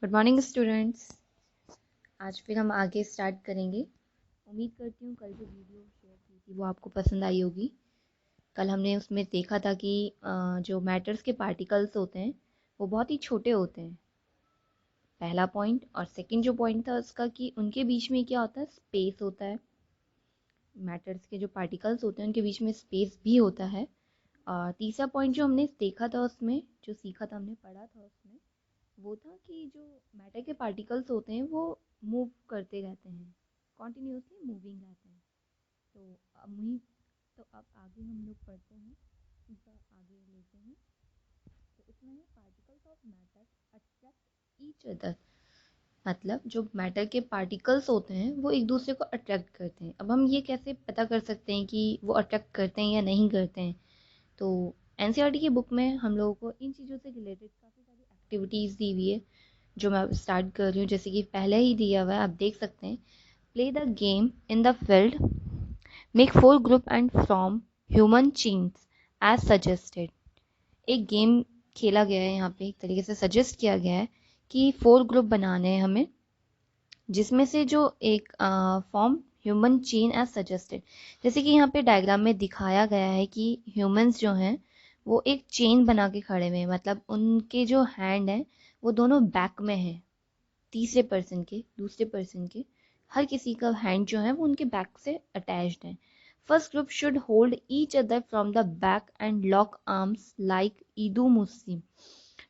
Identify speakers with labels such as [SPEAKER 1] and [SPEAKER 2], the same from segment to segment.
[SPEAKER 1] Good morning students. आज फिर हम आगे स्टार्ट करेंगे। उम्मीद करती हूँ कल जो वीडियो शेयर की थी वो आपको पसंद आई होगी। कल हमने उसमें देखा था कि जो मैटर्स के पार्टिकल्स होते हैं वो बहुत ही छोटे होते हैं, पहला पॉइंट। और सेकंड जो पॉइंट था उसका कि उनके बीच में क्या होता है, स्पेस होता है। मैटर्स के जो पार्टिकल्स होते हैं उनके बीच में स्पेस भी होता है। और तीसरा पॉइंट जो हमने देखा था उसमें, जो सीखा था, हमने पढ़ा था उसमें, वो था कि जो मैटर के पार्टिकल्स होते हैं वो मूव करते रहते हैं, कॉन्टिन्यूसली मूविंग रहते हैं। तो अब वही, तो अब आगे हम लोग पढ़ते हैं, इनका आगे लेते हैं। तो इसमें है particles of matter attract each other. मतलब जो मैटर के पार्टिकल्स होते हैं वो एक दूसरे को अट्रैक्ट करते हैं। अब हम ये कैसे पता कर सकते हैं कि वो अट्रैक्ट करते हैं या नहीं करते हैं? तो एनसीईआरटी की बुक में हम लोगों को इन चीज़ों से रिलेटेड काफ़ी सारी एक्टिविटीज़ दी हुई है, जो मैं अब स्टार्ट कर रही हूँ। जैसे कि पहले ही दिया हुआ है, आप देख सकते हैं। Play the game in the field, make 4 group and from human chains as suggested. एक गेम खेला गया है यहाँ पे, एक तरीके से सजेस्ट किया गया है कि 4 ग्रुप बनाने हैं हमें, जिसमें से जो एक form human chain as suggested. जैसे कि यहाँ पे डायग्राम में दिखाया गया है कि ह्यूमंस जो हैं वो एक चेन बना के खड़े हुए हैं। मतलब उनके जो हैंड हैं वो दोनों बैक में हैं, तीसरे पर्सन के, दूसरे पर्सन के, हर किसी का हैंड जो है वो उनके बैक से अटैच्ड है। First group should hold each other from the back and lock arms like ईदू Muslim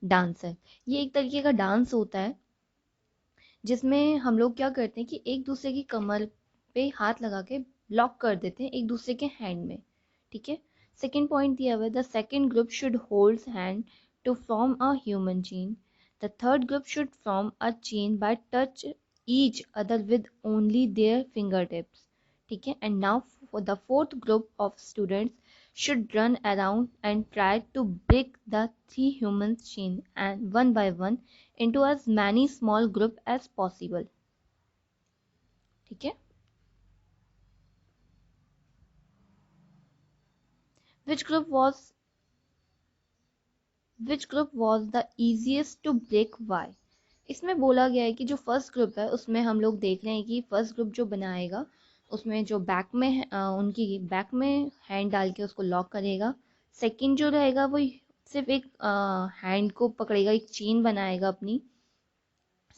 [SPEAKER 1] dancer. ये एक तरीके का डांस होता है जिसमें हम लोग क्या करते हैं कि एक दूसरे की कमर पे हाथ लगा के लॉक कर देते हैं एक दूसरे के हैंड में। ठीक है। सेकेंड पॉइंट दिया हुआ है, the second group should holds hand to form a human chain. The third group should form a chain by touch each other with only their finger tips. ठीक है। And now the fourth group of students should run around and try to break the 3 humans chain and one by one into as many small group as possible. ठीक है। which group was which group was the easiest to break? Why? इसमें बोला गया है कि जो first group है उसमें हम लोग देख रहे हैं कि फर्स्ट ग्रुप जो बनाएगा उसमें जो बैक में उनकी बैक में हैंड डाल के उसको लॉक करेगा। सेकंड जो रहेगा वो सिर्फ एक हैंड को पकड़ेगा, एक चेन बनाएगा अपनी,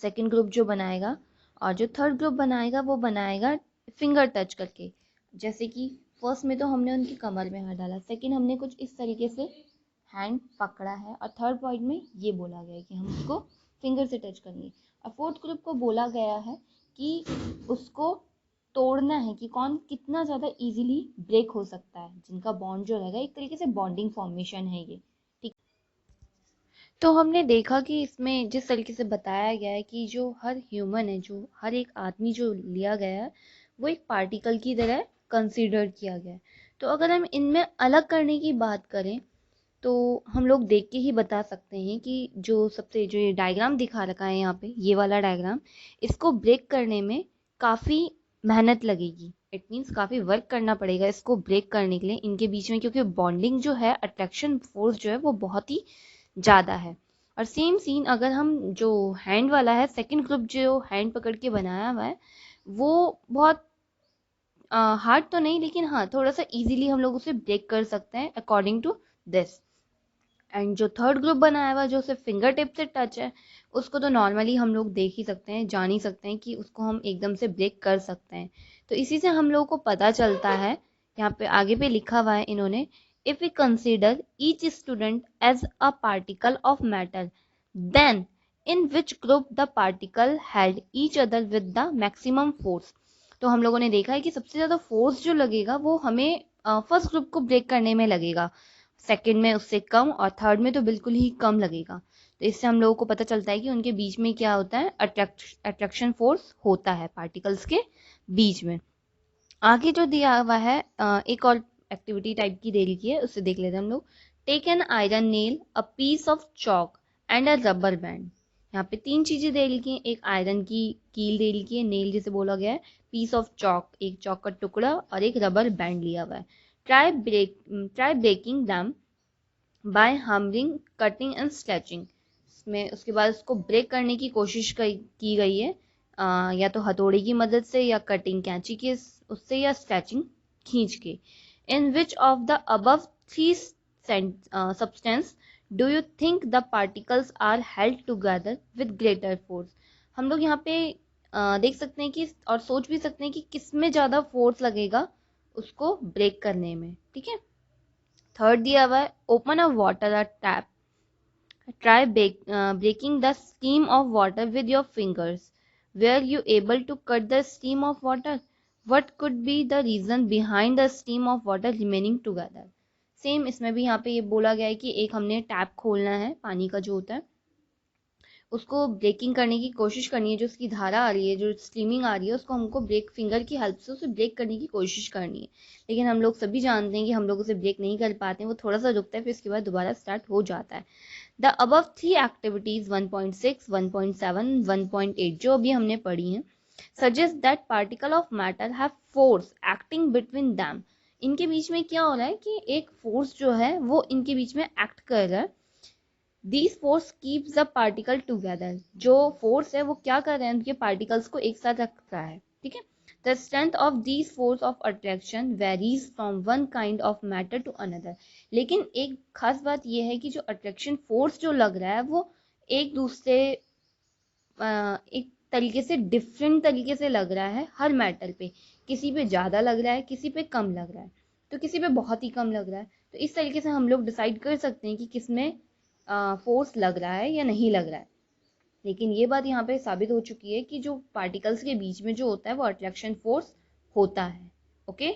[SPEAKER 1] सेकंड ग्रुप जो बनाएगा। और जो थर्ड ग्रुप बनाएगा वो बनाएगा फिंगर टच करके। जैसे कि फर्स्ट में तो हमने उनकी कमर में हाथ डाला, सेकंड हमने कुछ इस तरीके से हैंड पकड़ा है, और थर्ड पॉइंट में ये बोला गया है कि हम उसको फिंगर से टच करेंगे। और फोर्थ ग्रुप को बोला गया है कि उसको तोड़ना है कि कौन कितना ज़्यादा इजीली ब्रेक हो सकता है, जिनका बॉन्ड जो रहेगा, एक तरीके से बॉन्डिंग फॉर्मेशन है ये। ठीक। तो हमने देखा कि इसमें जिस तरीके से बताया गया है कि जो हर ह्यूमन है, जो हर एक आदमी जो लिया गया है वो एक पार्टिकल की तरह कंसीडर किया गया है। तो अगर हम इनमें अलग करने की बात करें तो हम लोग देख के ही बता सकते हैं कि जो सबसे जो ये डायग्राम दिखा रखा है यहाँ पे, ये वाला डायग्राम, इसको ब्रेक करने में काफ़ी मेहनत लगेगी। इट मीन्स काफ़ी वर्क करना पड़ेगा इसको ब्रेक करने के लिए इनके बीच में, क्योंकि बॉन्डिंग जो है, अट्रैक्शन फोर्स जो है वो बहुत ही ज़्यादा है। और सेम सीन अगर हम जो हैंड वाला है, सेकंड ग्रुप जो हैंड पकड़ के बनाया हुआ है, वो बहुत हार्ड तो नहीं, लेकिन हाँ थोड़ा सा इजीली हम लोग उसे ब्रेक कर सकते हैं अकॉर्डिंग टू दिस। एंड जो थर्ड ग्रुप बनाया हुआ जो सिर्फ फिंगर टिप से टच है, उसको तो नॉर्मली हम लोग देख ही सकते हैं, जान ही सकते हैं कि उसको हम एकदम से ब्रेक कर सकते हैं। तो इसी से हम लोगों को पता चलता है, यहाँ पे आगे पे लिखा हुआ है इन्होंने, if we consider each student as a particle of matter, then in which group the particle held each other with the maximum force. तो हम लोगों ने देखा है कि सबसे ज़्यादा फोर्स जो लगेगा वो हमें फर्स्ट ग्रुप को ब्रेक करने में लगेगा, सेकंड में उससे कम, और थर्ड में तो बिल्कुल ही कम लगेगा। तो इससे हम लोगों को पता चलता है कि उनके बीच में क्या होता है, अट्रैक्शन फोर्स होता है पार्टिकल्स के बीच में। आगे जो दिया हुआ है एक और एक्टिविटी टाइप की दे रखी है, उससे देख लेते हैं हम लोग। Take an iron nail, a piece of chalk and a rubber band. यहाँ पे 3 चीजें दे रखी हैं, एक आयरन की कील दे रखी है, नेल जिसे बोला गया है, पीस ऑफ चॉक एक चॉक का टुकड़ा, और एक रबर बैंड लिया हुआ है। Try breaking them by hammering, cutting and sketching. इसमें उसके बाद उसको ब्रेक करने की कोशिश की गई है, या तो हथौड़ी की मदद से या कटिंग कैंची के उससे या स्ट्रेचिंग खींच के। In which of the above three substance do you think the particles are held together with greater force? हम लोग यहाँ पे देख सकते हैं कि और सोच भी सकते हैं कि किसमें ज्यादा फोर्स लगेगा उसको ब्रेक करने में। ठीक है, थर्ड दिया हुआ है, open a water tap, try breaking the stream of water with your fingers. Were you able to cut the stream of water? What could be the reason behind the stream of water remaining together? Same इसमें भी यहाँ पे ये बोला गया है कि एक हमने टैप खोलना है, पानी का जो होता है उसको ब्रेकिंग करने की कोशिश करनी है, जो उसकी धारा आ रही है, जो स्ट्रीमिंग आ रही है, उसको हमको ब्रेक फिंगर की हेल्प से उसे ब्रेक करने की कोशिश करनी है। लेकिन हम लोग सभी जानते हैं कि हम लोग उसे ब्रेक नहीं कर पाते हैं, वो थोड़ा सा रुकता है फिर उसके बाद दोबारा स्टार्ट हो जाता है। द अबव थ्री एक्टिविटीज 1.6, 1.7, 1.8 जो अभी हमने पढ़ी हैं suggest that particle of matter have force acting between them. इनके बीच में क्या हो रहा है कि एक फोर्स जो है वो इनके बीच में एक्ट कर रहा है। These force keeps the particle together। जो फोर्स है वो क्या कर रहे हैं, उनके पार्टिकल्स को एक साथ रख रहा है। ठीक है, the strength of these force of attraction varies from one kind of matter to another। लेकिन एक खास बात यह है कि जो अट्रैक्शन फोर्स जो लग रहा है वो एक दूसरे एक तरीके से डिफरेंट तरीके से लग रहा है हर मैटर पे। किसी पे ज़्यादा लग रहा है, किसी पे कम लग रहा है, तो किसी पे बहुत ही कम लग रहा है। तो इस तरीके से हम लोग डिसाइड कर सकते हैं कि किसमें फोर्स लग रहा है या नहीं लग रहा है। लेकिन ये बात यहाँ पे साबित हो चुकी है कि जो पार्टिकल्स के बीच में जो होता है वो अट्रैक्शन फोर्स होता है। ओके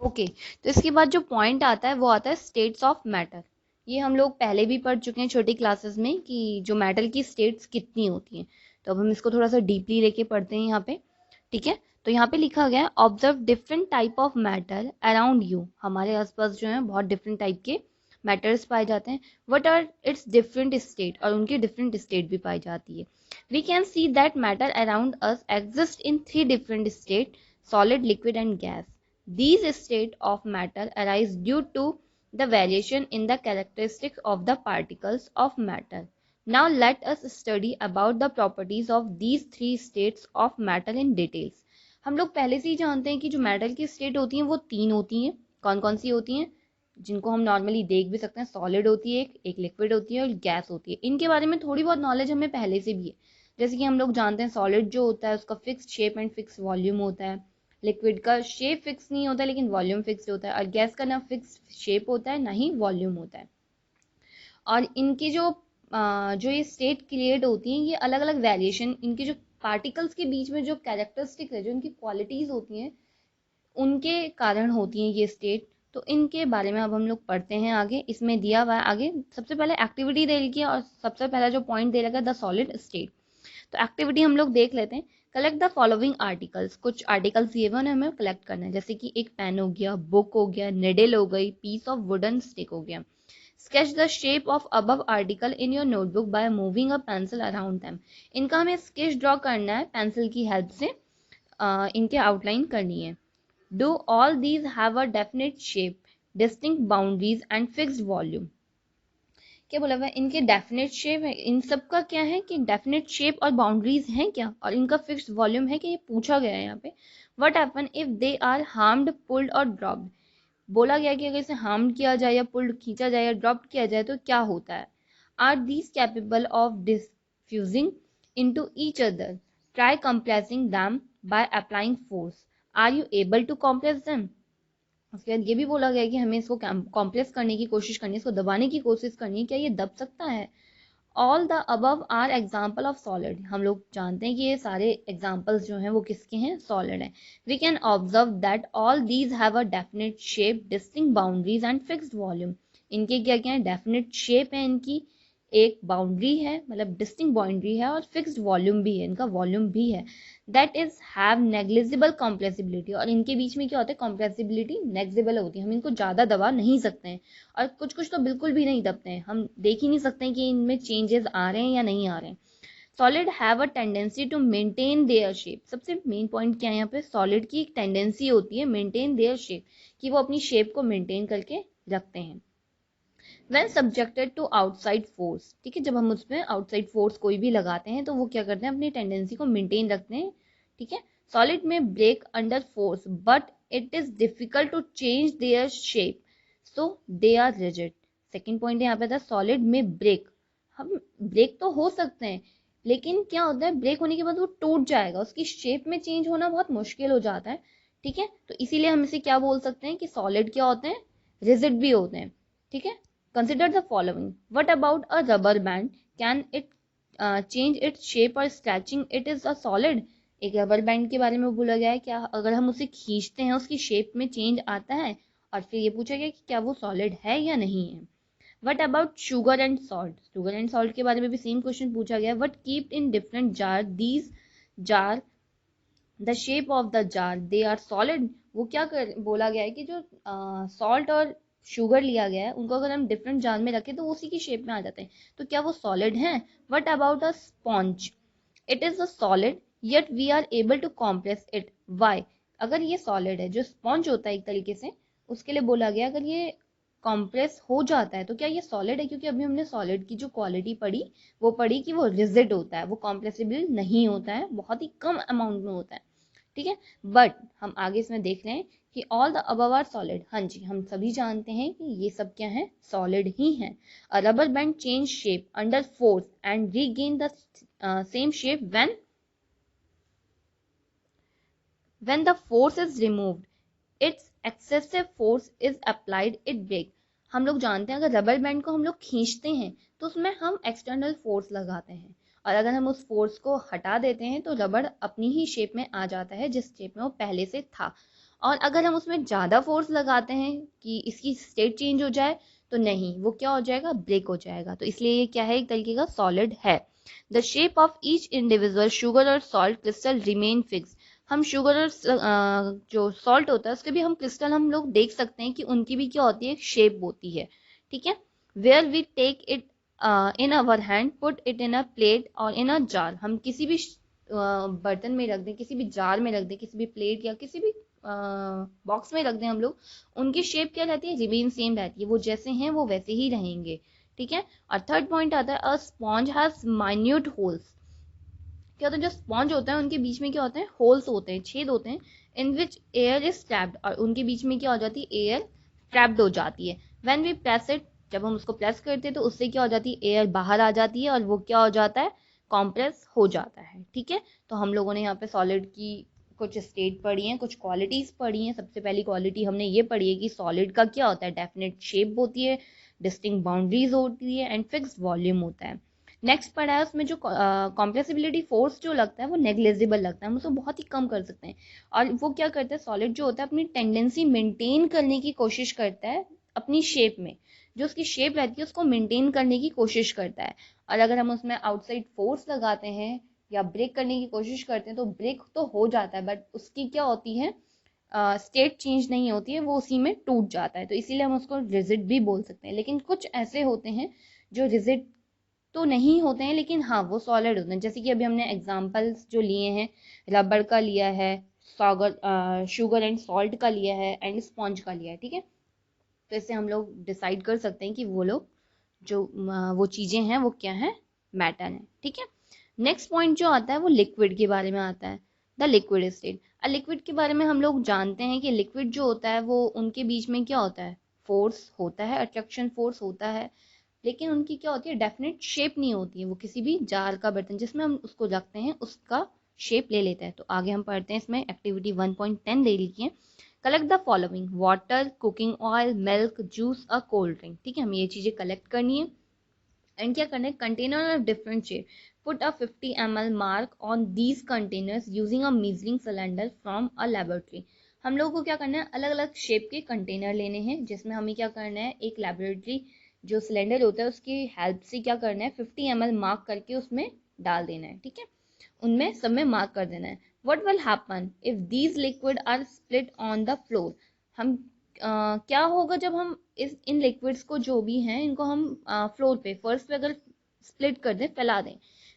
[SPEAKER 1] ओके, तो इसके बाद जो पॉइंट आता है वो आता है स्टेट्स ऑफ मैटर। ये हम लोग पहले भी पढ़ चुके हैं छोटी क्लासेस में कि जो मैटर की स्टेट्स कितनी होती हैं। तो अब हम इसको थोड़ा सा डीपली लेके पढ़ते हैं यहाँ पे। ठीक है, तो यहाँ पे लिखा गया है observe different type of matter around you. हमारे आसपास जो है बहुत डिफरेंट टाइप के मैटर्स पाए जाते हैं। What are its different state, और उनकी डिफरेंट स्टेट भी पाई जाती है। We can see that matter around us exist in three different state, solid, liquid and gas. These states of matter arise due to the variation in the characteristics of the particles of matter. Now let us study about the properties of these three states of matter in details. हम लोग पहले से ही जानते हैं कि जो matter की state होती हैं वो तीन होती हैं। कौन कौन सी होती हैं, जिनको हम नॉर्मली देख भी सकते हैं। सॉलिड होती है एक लिक्विड होती है और गैस होती है। इनके बारे में थोड़ी बहुत नॉलेज हमें पहले से भी है। जैसे कि हम लोग जानते हैं सॉलिड जो होता है उसका fix shape and fix volume होता है। लिक्विड का शेप फिक्स नहीं होता लेकिन वॉल्यूम फिक्स होता है। और गैस का ना फिक्स शेप होता है ना ही वॉल्यूम होता है। और इनकी जो ये स्टेट क्रिएट होती हैं, ये अलग अलग वेरिएशन, इनके जो पार्टिकल्स के बीच में जो कैरेक्टरिस्टिक्स है, जो इनकी क्वालिटीज होती हैं, उनके कारण होती हैं ये स्टेट। तो इनके बारे में अब हम लोग पढ़ते हैं आगे। इसमें दिया हुआ है आगे सबसे पहले एक्टिविटी दे रखी है और सबसे पहला जो पॉइंट दे रखा है द सॉलिड स्टेट। तो एक्टिविटी हम लोग देख लेते हैं। Collect the following articles. कुछ आर्टिकल्स दिए हुए हमें कलेक्ट करना है, जैसे कि एक पेन हो गया, बुक हो गया, निडल हो गई, पीस ऑफ वुडन स्टिक हो गया। Sketch the shape of above article in your notebook by moving a pencil around them. इनका हमें स्केच ड्रॉ करना है पेंसिल की हेल्प से, इनके आउटलाइन करनी है। Do all these have a definite shape, distinct boundaries and fixed volume. क्या बोला हुआ है, इनके डेफिनेट शेप है। इन सब का क्या है कि डेफिनेट शेप और बाउंड्रीज हैं क्या, और इनका फिक्स्ड वॉल्यूम है कि ये पूछा गया है यहाँ पे। What happen if they are harmed, pulled और ड्रॉप्ड। बोला गया कि अगर इसे हार्म किया जाए या पुल्ड खींचा जाए या ड्रॉप किया जाए तो क्या होता है। Are these capable of diffusing into each other, try compressing them by applying force, are you able to compress them. उसके बाद ये भी बोला गया कि हमें इसको कॉम्प्रेस करने की कोशिश करनी है, इसको दबाने की कोशिश करनी है, क्या ये दब सकता है। All the above are example of solid. हम लोग जानते हैं कि ये सारे एग्जाम्पल्स जो हैं वो किसके हैं, सॉलिड हैं। We can observe that all these have a definite shape, distinct boundaries and fixed volume. इनके क्या क्या है, डेफिनेट शेप है इनकी, एक बाउंड्री है मतलब डिस्टिंक्ट बाउंड्री है, और फिक्स्ड वॉल्यूम भी है, इनका वॉल्यूम भी है। That is have negligible compressibility. और इनके बीच में क्या होता है, कॉम्प्रेसिबिलिटी नेग्लिजिबल होती है, हम इनको ज़्यादा दबा नहीं सकते हैं। और कुछ कुछ तो बिल्कुल भी नहीं दबते हैं, हम देख ही नहीं सकते हैं कि इनमें चेंजेस आ रहे हैं या नहीं आ रहे हैं। Solid have a tendency to maintain their shape. सबसे मेन पॉइंट क्या है यहाँ पे, सॉलिड की एक टेंडेंसी होती है मेंटेन देयर शेप, कि वो अपनी शेप को मेंटेन करके रखते हैं। When subjected to outside force, ठीक है, जब हम उसमें आउटसाइड फोर्स कोई भी लगाते हैं तो वो क्या करते हैं, अपनी टेंडेंसी को मेंटेन रखते हैं, ठीक है। सॉलिड में break under force but it is difficult to change their shape, so they are rigid. Second point यहाँ पे था सॉलिड में ब्रेक, हम ब्रेक तो हो सकते हैं लेकिन क्या होता है, ब्रेक होने के बाद वो टूट जाएगा, उसकी शेप में चेंज होना बहुत मुश्किल हो जाता है, ठीक है। तो इसीलिए हम इसे क्या बोल सकते हैं कि सॉलिड क्या होते हैं, रिजिड भी होते हैं, ठीक है। Consider the following, what about a rubber band, can it change its shape और stretching it is a solid. एक रबर बैंड के बारे में बोला गया है, क्या अगर हम उसे खींचते हैं उसकी शेप में चेंज आता है, और फिर ये पूछा गया कि क्या वो सॉलिड है या नहीं है। What about sugar and salt, sugar and salt के बारे में भी सेम क्वेश्चन पूछा गया, what keep in different jar these jar the shape of the jar they are solid. वो क्या कर बोला गया है कि जो सॉल्ट और शुगर लिया गया है उनको अगर हम डिफरेंट जार में रखें तो उसी की शेप में आ जाते हैं, तो क्या वो सॉलिड हैं। What about a sponge, it is a solid yet we are able to compress it, why. अगर ये सॉलिड है, जो स्पॉन्ज होता है एक तरीके से, उसके लिए बोला गया अगर ये कॉम्प्रेस हो जाता है तो क्या ये सॉलिड है, क्योंकि अभी हमने सॉलिड की जो क्वालिटी पढ़ी वो पढ़ी कि वो रिजिड होता है, वो कॉम्प्रेसिबल नहीं होता है, बहुत ही कम अमाउंट में होता है, ठीक है। बट हम आगे इसमें देख रहे हैं कि all the above are solid, हाँ जी हम सभी जानते हैं कि ये सब क्या है, सॉलिड ही हैं। अ rubber band change shape under force and regain the same shape when the force is removed, its excessive force is applied, it break। हम लोग जानते हैं अगर रबर बैंड को हम लोग खींचते हैं तो उसमें हम एक्सटर्नल फोर्स लगाते हैं, और अगर हम उस फोर्स को हटा देते हैं तो रबर अपनी ही शेप में आ जाता है जिस शेप में वो पहले से था। और अगर हम उसमें ज़्यादा फोर्स लगाते हैं कि इसकी स्टेट चेंज हो जाए तो नहीं, वो क्या हो जाएगा, ब्रेक हो जाएगा। तो इसलिए ये क्या है, एक तरीके का सॉलिड है। The shape of each individual sugar और सॉल्ट क्रिस्टल रिमेन फिक्स। हम शुगर और जो सॉल्ट होता है उसके भी हम क्रिस्टल हम लोग देख सकते हैं कि उनकी भी क्या होती है, एक शेप होती है, ठीक है। Where we take it in our hand, put it in a plate और इन अ जार, हम किसी भी बर्तन में रख दें, किसी भी जार में रख दें, किसी भी प्लेट या किसी भी बॉक्स में रख दें हम लोग, उनकी शेप क्या रहती है, रिमेन सेम रहती है, वो जैसे हैं वो वैसे ही रहेंगे, ठीक है। और थर्ड पॉइंट आता है अ स्पॉन्ज हैज माइन्यूट होल्स। क्या होता है, जो स्पॉन्ज होता है उनके बीच में क्या होते हैं, होल्स होते हैं, छेद होते हैं, इन विच एयर इज ट्रैप्ड, और उनके बीच में क्या हो जाती है, एयर ट्रैप्ड हो जाती है। व्हेन वी प्रेस इट, जब हम उसको प्रेस करते हैं तो उससे क्या हो जाती है, एयर बाहर आ जाती है और वो क्या हो जाता है, कॉम्प्रेस हो जाता है, ठीक है। तो हम लोगों ने यहाँ पे सॉलिड की कुछ स्टेट पढ़ी हैं, कुछ क्वालिटीज पढ़ी हैं। सबसे पहली क्वालिटी हमने ये पढ़ी है कि सॉलिड का क्या होता है, डेफिनेट शेप होती है, डिस्टिंक्ट बाउंड्रीज होती है एंड फिक्स्ड वॉल्यूम होता है। नेक्स्ट पढ़ा है उसमें जो कॉम्प्रेसिबिलिटी फोर्स जो लगता है वो नेग्लिजिबल लगता है, हम उसको बहुत ही कम कर सकते हैं। और वो क्या करता है, सॉलिड जो होता है अपनी टेंडेंसी मेंटेन करने की कोशिश करता है अपनी शेप में, जो उसकी शेप रहती है उसको मेंटेन करने की कोशिश करता है। और अगर हम उसमें आउटसाइड फोर्स लगाते हैं या ब्रेक करने की कोशिश करते हैं तो ब्रेक तो हो जाता है बट उसकी क्या होती है, स्टेट चेंज नहीं होती है, वो उसी में टूट जाता है। तो इसीलिए हम उसको रिजिड भी बोल सकते हैं। लेकिन कुछ ऐसे होते हैं जो रिजिड तो नहीं होते हैं लेकिन हाँ वो सॉलिड होते हैं, जैसे कि अभी हमने एग्जांपल्स जो लिए हैं, रबर का लिया है, शुगर एंड सॉल्ट का लिया है एंड स्पॉन्ज का लिया है, ठीक है। तो इससे हम लोग डिसाइड कर सकते हैं कि वो लोग जो वो चीज़ें हैं वो क्या है, मैटर है, ठीक है। नेक्स्ट पॉइंट जो आता है वो लिक्विड के बारे में आता है, द लिक्विड स्टेट। लिक्विड के बारे में हम लोग जानते हैं कि लिक्विड जो होता है वो उनके बीच में क्या होता है, फोर्स होता है, अट्रैक्शन फोर्स होता है, लेकिन उनकी क्या होती है, डेफिनेट शेप नहीं होती है। वो किसी भी जार का बर्तन जिसमें हम उसको रखते हैं उसका शेप ले लेता है। तो आगे हम पढ़ते हैं, इसमें एक्टिविटी 1.10 दे लिखिए, collect the following, water, cooking oil, milk, juice, a cold drink, ठीक है। हमें ये चीज़ें कलेक्ट करनी है एंड क्या करना है, container of different shape, put a 50 ml mark on these containers using a measuring cylinder from a laboratory. हम लोगों को क्या करना है, अलग अलग शेप के कंटेनर लेने हैं जिसमें हमें क्या करना है, एक लेबोरेटरी जो सिलेंडर होता है उसकी हेल्प से क्या करना है, 50 ml मार्क करके उसमें डाल देना है, ठीक है। उनमें सब में मार्क कर देना है। What will happen if these liquid are split on the floor. हम क्या होगा जब हम इन लिक्विड्स को जो भी हैं इनको हम फ्लोर पे, फर्श पे अगर स्प्लिट कर दें, फैला दें।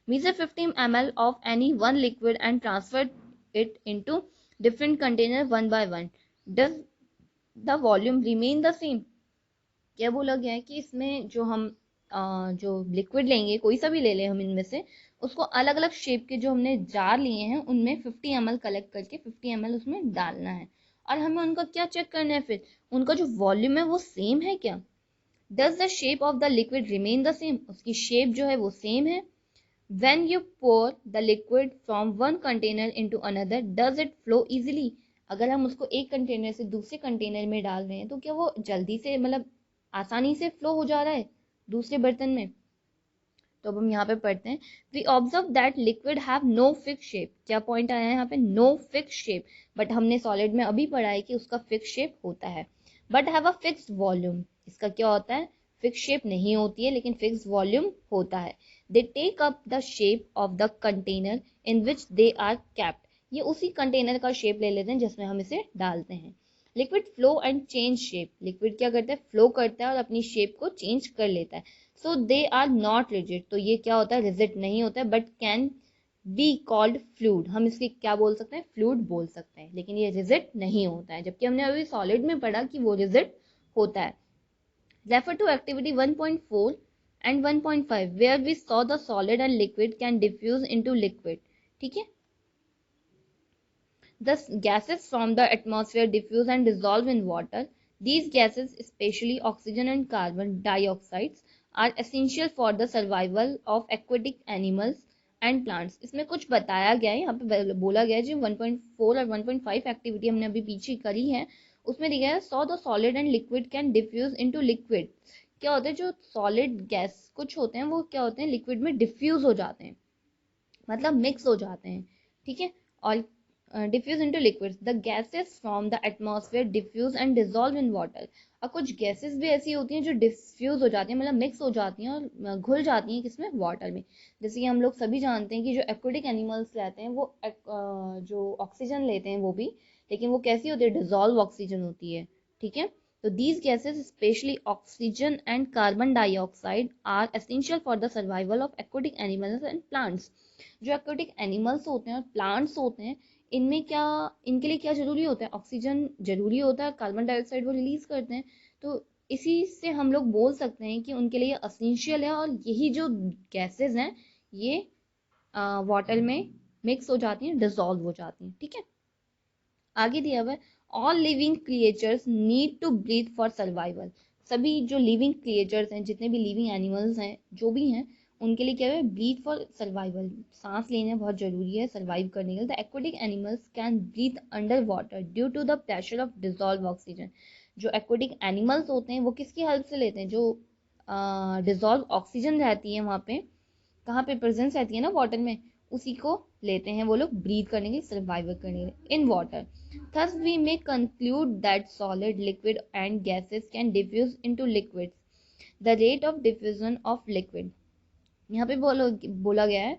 [SPEAKER 1] Measure 50 ml of any one liquid and transfer it into different container one by one, does the volume remain the same. क्या बोला गया है कि इसमें जो हम जो लिक्विड लेंगे, कोई सा भी ले लें हम इनमें से, उसको अलग अलग शेप के जो हमने जार लिए हैं उनमें 50 ml कलेक्ट करके 50 ml उसमें डालना है। और हमें उनका क्या चेक करना है, फिर उनका जो वॉल्यूम है वो सेम है क्या। Does the shape of the liquid remain the same, उसकी शेप जो है वो सेम है। When you pour the liquid from one container into another, does it flow easily? अगर हम उसको एक कंटेनर से दूसरे कंटेनर में डाल रहे हैं तो क्या वो जल्दी से, मतलब आसानी से फ्लो हो जा रहा है दूसरे बर्तन में। तो अब हम यहाँ पे पढ़ते हैं, we observe that liquid have no fix shape. क्या पॉइंट आया है यहाँ पे, नो फिक्स शेप। बट हमने सॉलिड में अभी पढ़ा है कि उसका फिक्स शेप होता है। But have a fixed volume, इसका क्या होता है, फिक्स शेप नहीं होती है लेकिन फिक्स वॉल्यूम होता है। They take up the shape of the container in which they are capped, ये उसी कंटेनर का शेप ले लेते हैं जिसमें हम इसे डालते हैं। Liquid flow and change shape, liquid क्या करता है, फ्लो करता है और अपनी शेप को चेंज कर लेता है। सो दे आर नॉट रिजिड, तो ये क्या होता है, रिजिड नहीं होता है, but can be called fluid, हम इसके क्या बोल सकते हैं, फ्लूइड बोल सकते हैं, लेकिन ये रिजिड नहीं होता है, जबकि हमने अभी सॉलिड में पढ़ा कि वो रिजिड होता है। Refer to activity 1.4 and 1.5 where we saw the solid and liquid can diffuse into liquid, ठीक है। The gases from the atmosphere diffuse and dissolve in water. These gases, especially oxygen and carbon dioxide, are essential for the survival of aquatic animals and plants. इसमें कुछ बताया गया है, यहाँ पे बोला गया है जो 1.4 और 1.5 एक्टिविटी हमने अभी पीछे करी है उसमें दिया है, so the solid and liquid can diffuse into liquid. क्या होता है, जो सॉलिड गैस कुछ होते हैं वो क्या होते हैं, लिक्विड में डिफ्यूज हो जाते हैं, मतलब मिक्स हो जाते हैं, ठीक है। और diffuse into liquids, the gases from the atmosphere diffuse and dissolve in water. और कुछ गैसेस भी ऐसी होती हैं जो डिफ्यूज हो जाती हैं, मतलब मिक्स हो जाती हैं और घुल जाती हैं किसमें, वाटर में। जैसे कि हम लोग सभी जानते हैं कि जो एक्वेटिक एनिमल्स रहते हैं वो जो ऑक्सीजन लेते हैं वो भी, लेकिन वो कैसी होती है, डिसॉल्व ऑक्सीजन होती है, ठीक है। तो these gases, especially oxygen and carbon dioxide, are essential for the survival of aquatic animals and plants. जो aquatic animals होते हैं और plants होते हैं, इनमें क्या, इनके लिए क्या जरूरी होता है, ऑक्सीजन जरूरी होता है, कार्बन डाइऑक्साइड वो रिलीज करते हैं। तो इसी से हम लोग बोल सकते हैं कि उनके लिए असेंशियल है, और यही जो गैसेस हैं ये वाटर में मिक्स हो जाती हैं, डिसॉल्व हो जाती हैं, ठीक है। आगे दिया हुआ है, all living creatures need to breathe for survival. सभी जो लिविंग क्रिएचर्स हैं, जितने भी लिविंग एनिमल्स हैं, जो भी हैं, उनके लिए क्या है, ब्रीथ फॉर सर्वाइवल, सांस लेना बहुत जरूरी है सर्वाइव करने के लिए। The aquatic animals can breathe under water due to the pressure of dissolve oxygen. जो एक्वेटिक एनिमल्स होते हैं वो किसकी हेल्प से लेते हैं, जो डिसॉल्व ऑक्सीजन रहती है वहाँ पे, कहाँ पे प्रेजेंस रहती है ना वाटर में, उसी को लेते हैं वो लोग ब्रीथ करने के लिए, सर्वाइव करने के लिए in water. Thus we may conclude that solid, liquid and gases can diffuse into liquids. The rate of diffusion of liquid, यहाँ पे बोला गया है,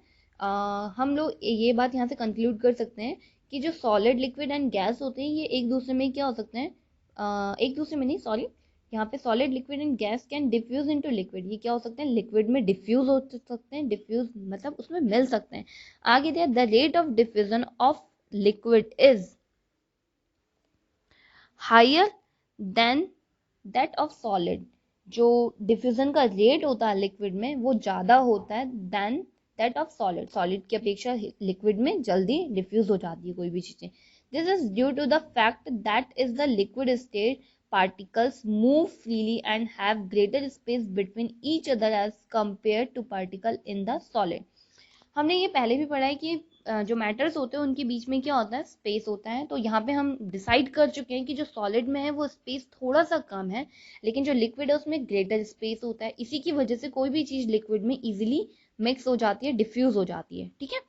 [SPEAKER 1] हम लोग ये बात यहाँ से कंक्लूड कर सकते हैं कि जो सॉलिड, लिक्विड एंड गैस होते हैं ये एक दूसरे में क्या हो सकते हैं, एक दूसरे में नहीं, सॉरी, यहाँ पे solid, liquid and gas can diffuse into liquid, ये क्या हो सकते हैं, लिक्विड में डिफ्यूज हो सकते हैं, डिफ्यूज मतलब उसमें मिल सकते हैं। आगे दिया, the rate of diffusion of liquid is higher than that of solid. जो डिफ्यूजन का रेट होता है लिक्विड में वो ज़्यादा होता है than that of solid, solid की अपेक्षा लिक्विड में जल्दी डिफ्यूज हो जाती है कोई भी चीज़ें। This is due to the fact that is the liquid state particles move freely and have greater space between each other as compared to particle in the solid। हमने ये पहले भी पढ़ा है कि जो मैटर्स होते हैं उनके बीच में क्या होता है, स्पेस होता है। तो यहाँ पे हम डिसाइड कर चुके हैं कि जो सॉलिड में है वो स्पेस थोड़ा सा कम है, लेकिन जो लिक्विड है उसमें ग्रेटर स्पेस होता है। इसी की वजह से कोई भी चीज़ लिक्विड में इजीली मिक्स हो जाती है, डिफ्यूज हो जाती है, ठीक है।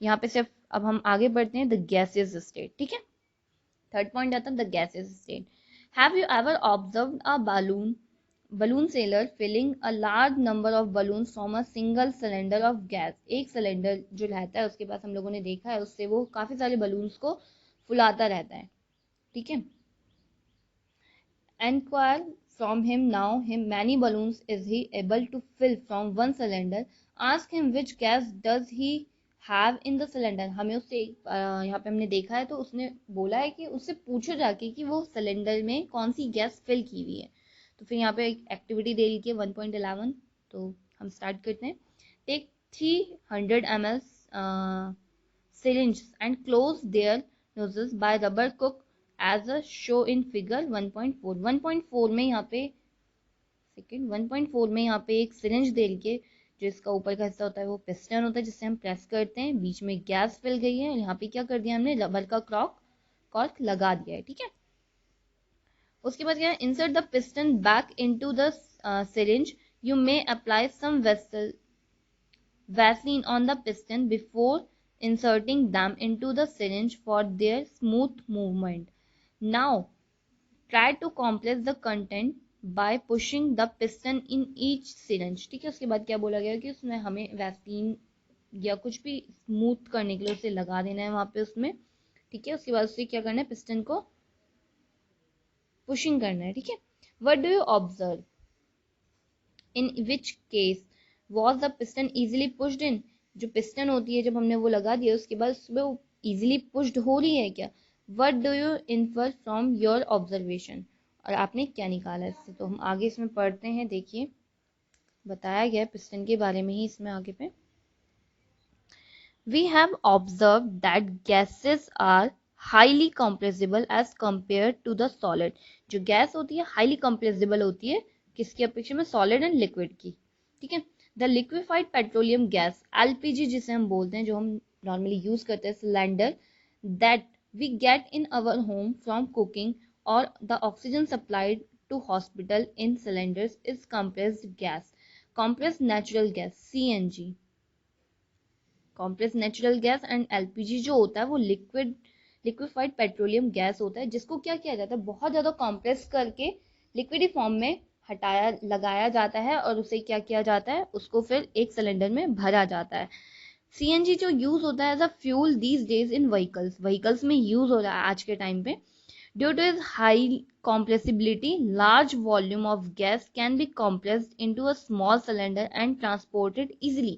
[SPEAKER 1] यहाँ पे सिर्फ अब हम आगे बढ़ते हैं, द गैसेस स्टेट, ठीक है। थर्ड पॉइंट आता है the gases state. Have you ever observed a balloon sailor filling a large number of balloons from a single cylinder of gas। एक सिलेंडर जो रहता है उसके पास, हम लोगों ने देखा है, उससे वो काफी सारे बलून्स को फुलाता रहता है, ठीक है। Enquire from him now him many balloons is he able to fill from one cylinder। Ask him which gas does he have in the cylinder। हमें उससे यहाँ पे हमने देखा है तो उसने बोला है कि उससे पूछो जाके कि वो सिलेंडर में कौन सी गैस फिल की हुई है। तो फिर यहाँ पे एक एक्टिविटी दे रही है 1.11, तो हम स्टार्ट करते हैं। Take 300 ml syringes and close their noses by rubber cook as a show in figure 1.4। 1.4 में यहाँ पे 1.4 में यहाँ पे एक सिरिंज दे के, जो इसका ऊपर का हिस्सा होता है वो पिस्टन होता है जिससे हम प्रेस करते हैं, बीच में गैस फिल गई है और यहाँ पे क्या कर दिया हमने, रबर का कॉर्क लगा दिया है, ठीक है। उसके बाद क्या है, insert the piston back into the syringe, you may apply some Vaseline on the piston before inserting them into the syringe for their smooth movement. Now, try to compress the content by pushing the piston in each syringe। ठीक है, उसके बाद क्या बोला गया कि उसमें हमें वैसलीन या कुछ भी स्मूथ करने के लिए उसे लगा देना है वहां पे उसमें, ठीक है। उसके बाद उसे क्या करना है, पिस्टन को पुशिंग करना है, ठीक है। What do you observe? In which case was the piston easily pushed in? जो पिस्टन होती है जब हमने वो लगा दिया उसके बाद उसमें वो इजीली पुश्ड हो रही है क्या? What do you infer from your observation? और आपने क्या निकाला इससे? तो हम आगे इसमें पढ़ते हैं। देखिए बताया गया पिस्टन के बारे में ही इसमें आगे पे। We have observed that gases are highly compressible as compared to the solid। जो गैस होती है हाईली कंप्रेसिबल होती है किसकी अपेक्षा में, सॉलिड एंड लिक्विड की, ठीक है। The liquefied petroleum gas LPG जिसे हम बोलते हैं, जो हम नॉर्मली यूज करते हैं cylinder, that we get in our home from cooking और the oxygen supplied to hospital in cylinders is compressed gas, compressed natural gas CNG. Compressed natural gas and LPG जो होता है वो लिक्विफाइड पेट्रोलियम गैस होता है जिसको क्या किया जाता है, बहुत ज्यादा कंप्रेस करके लिक्विड फॉर्म में लगाया जाता है और उसे क्या किया जाता है, उसको फिर एक सिलेंडर में भरा जाता है। सीएनजी जो यूज होता है as a fuel these days in vehicles में यूज हो रहा है आज के टाइम पे। Due to is high compressibility, large volume of gas can be compressed into a small cylinder and transported easily।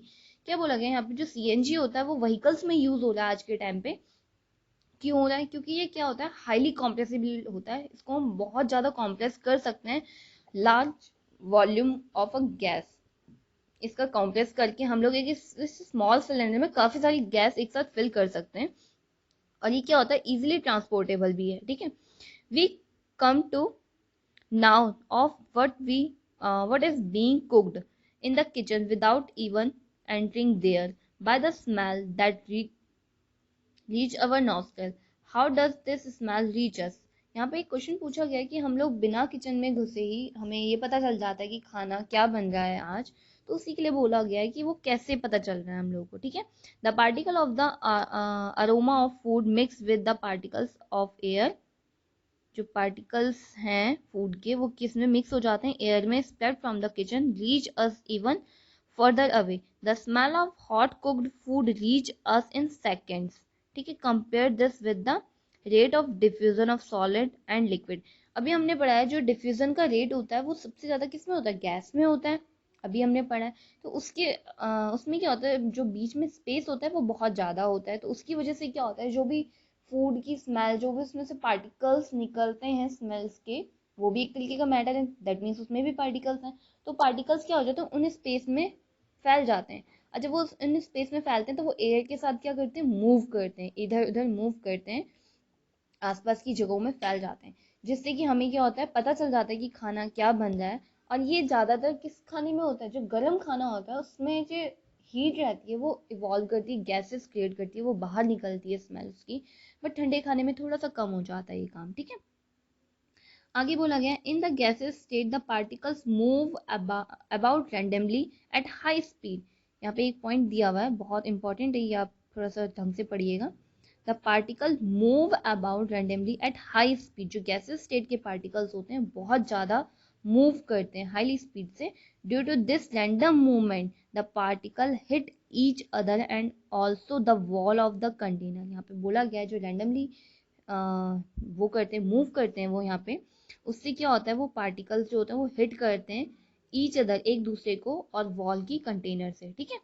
[SPEAKER 1] क्या बोला गया यहाँ पे, जो सीएनजी होता है वो व्हीकल्स में यूज हो रहा है आज के टाइम पे। क्यों हो रहा है, क्योंकि ये क्या होता है, हाईली कॉम्प्रेसिबल होता है, इसको हम बहुत ज्यादा कॉम्प्रेस कर सकते हैं, large volume of a gas, इसका कॉम्प्रेस करके हम लोग एक स्मॉल सिलेंडर में काफी सारी गैस एक साथ फिल कर सकते हैं और ये क्या होता है, इजिली ट्रांसपोर्टेबल भी है, ठीक है। We come to now of what is being cooked in the kitchen without even entering there by the smell that reach our nostril। How does this smell reach us? यहाँ पे एक question पूछा गया है कि हम लोग बिना किचन में घुसे ही हमें ये पता चल जाता है कि खाना क्या बन रहा है आज, तो उसी के लिए बोला गया है कि वो कैसे पता चल रहा है हम लोगों को, ठीक है। The particle of the aroma of food mix with the particles of air, जो पार्टिकल्स हैं फूड के वो किस में मिक्स हो जाते हैं, एयर में, spread from the kitchen reach us even further away. The smell of hot cooked food reach us in seconds, ठीक है। Compare this with the rate of diffusion of solid and liquid. अभी हमने पढ़ा है जो diffusion का रेट होता है वो सबसे ज्यादा किस में होता है, गैस में होता है, अभी हमने पढ़ा है। तो उसमें क्या होता है, जो बीच में स्पेस होता है वो बहुत ज्यादा होता है, तो उसकी वजह से क्या होता है, जो भी फूड की स्मेल, जो भी उसमें से पार्टिकल्स निकलते हैं स्मेल्स के, वो भी एक तरीके का मैटर है, दैट मीन्स उसमें भी पार्टिकल्स हैं। तो पार्टिकल्स क्या हो जाते हैं, उन स्पेस में फैल जाते हैं। अच्छा, वो इन स्पेस में फैलते हैं तो वो एयर के साथ क्या करते हैं, मूव करते हैं, इधर उधर मूव करते हैं, आसपास की जगहों में फैल जाते हैं, जिससे कि हमें क्या होता है, पता चल जाता है कि खाना क्या बन रहा है। और ये ज्यादातर किस खाने में होता है, जो गर्म खाना होता है उसमें जो हीट रहती है वो इवॉल्व करती है, गैसेस क्रिएट करती है, वो बाहर निकलती है स्मेल उसकी। बट ठंडे खाने में थोड़ा सा कम हो जाता है ये काम, ठीक है। आगे बोला गया, in the gases state the particles move about randomly at high speed. यहाँ पे एक पॉइंट दिया हुआ है, बहुत इंपॉर्टेंट है, ये आप थोड़ा सा ढंग से पढ़िएगा। The particle move about randomly at high speed, जो गैसेस स्टेट के पार्टिकल्स होते हैं बहुत ज्यादा मूव करते हैं हाईली स्पीड से। Due to this random movement the particle hit each other and also the wall of the container. यहाँ पे बोला गया है जो रैंडमली वो करते हैं, मूव करते हैं वो, यहाँ पे उससे क्या होता है, वो पार्टिकल्स जो होते हैं वो हिट करते हैं ईच अदर, एक दूसरे को, और वॉल की कंटेनर से, ठीक है।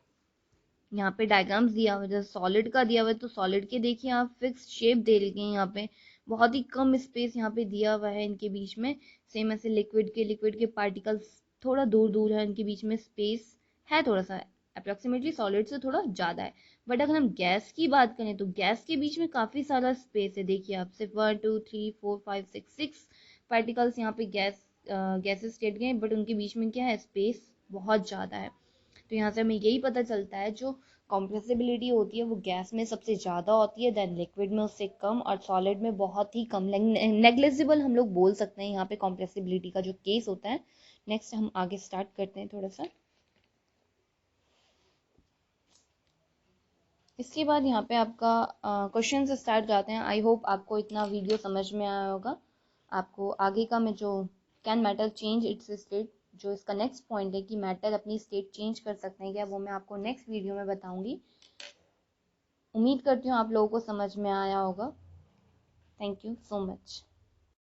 [SPEAKER 1] यहाँ पे डायग्राम्स दिया हुआ है, जैसे सॉलिड का दिया हुआ है तो सॉलिड के देखिए आप फिक्स शेप दे रखे हैं यहाँ पे, बहुत ही कम स्पेस यहाँ पे दिया हुआ है इनके बीच में। सेम ऐसे लिक्विड के पार्टिकल्स थोड़ा दूर दूर है, इनके बीच में स्पेस है थोड़ा सा, अप्रोक्सीमेटली सॉलिड से थोड़ा ज़्यादा है। बट अगर हम गैस की बात करें तो गैस के बीच में काफ़ी सारा स्पेस है। देखिए आप, सिर्फ 1 2 3 4 5 6 पार्टिकल्स यहाँ पे गैसेस स्टेट गए, बट उनके बीच में क्या है, स्पेस बहुत ज़्यादा है। तो यहाँ से हमें यही पता चलता है जो कॉम्प्रेसिबिलिटी होती है वो गैस में सबसे ज़्यादा होती है, देन लिक्विड में उससे कम, और सॉलिड में बहुत ही कम, नेग्लिजिबल हम लोग बोल सकते हैं यहाँ पे कॉम्प्रेसिबिलिटी का जो केस होता है। नेक्स्ट हम आगे स्टार्ट करते हैं थोड़ा सा। इसके बाद यहाँ पे आपका क्वेश्चन से स्टार्ट करते हैं। आई होप आपको इतना वीडियो समझ में आया होगा। आपको आगे का मैं जो can matter change it's state, जो इसका नेक्स्ट पॉइंट है कि मैटर अपनी स्टेट चेंज कर सकते हैं क्या, वो मैं आपको नेक्स्ट वीडियो में बताऊंगी। उम्मीद करती हूँ आप लोगों को समझ में आया होगा। Thank you so much.